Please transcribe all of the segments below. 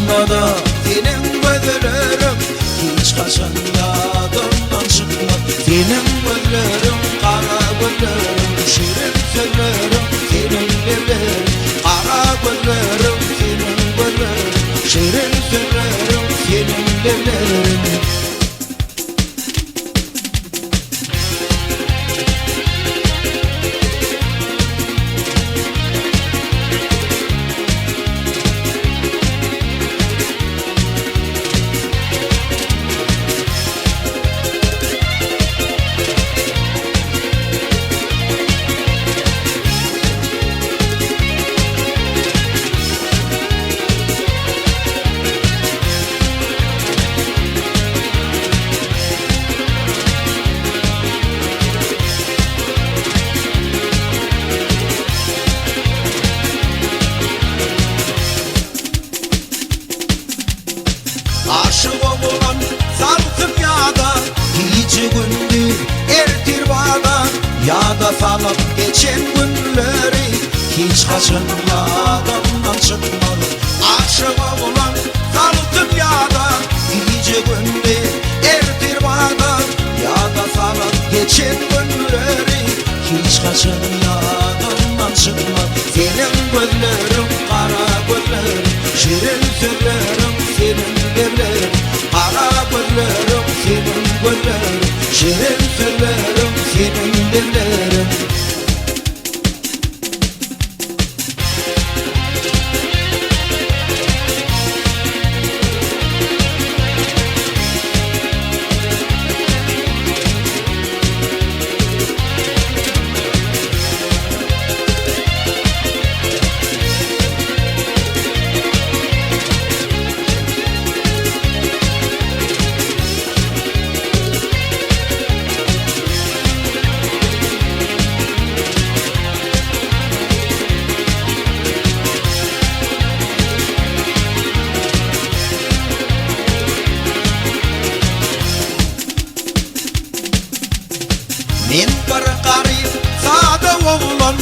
Sonra da senin gözlerim hiç kaçan yadımdan çıkmadı. Senin gözlerim, kara gözlerim, şirin sözlerim, senin gözlerim. Kara gözlerim, senin gözlerim, şirin sözlerim, senin gözlerim. Aşık olan salkıp yağda, gece gündü ertir bağda. Yağda salıp geçen günleri hiç kaçın yadımdan çıkmadı. Aşık olan salkıp yağda, gece gündü ertir bağda. Yağda salıp geçen günleri hiç kaçın yadımdan çıkmadı. Senin gözlerin, kara gözlerin, şirin sözlerin, senin gözlerin. Kara gözlerim, senin gözlerin, şirin sözlerim, senin gözlerin. Men bir garip sade oğlan,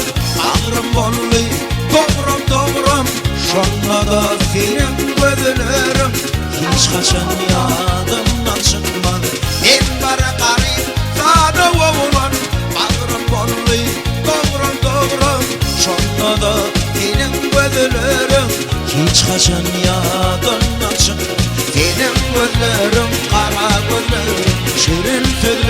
ağrım bolly, doğram. Şonda da senin gözlerim hiç kaçan yadımdan çıkmadı. Men bir garip sade oğlan, ağrım bolly, doğram. Şonda da senin gözlerim hiç kaçan yadımdan çıkmadı. Senin gözlerim, kara gözlerim, şirin sözlerim,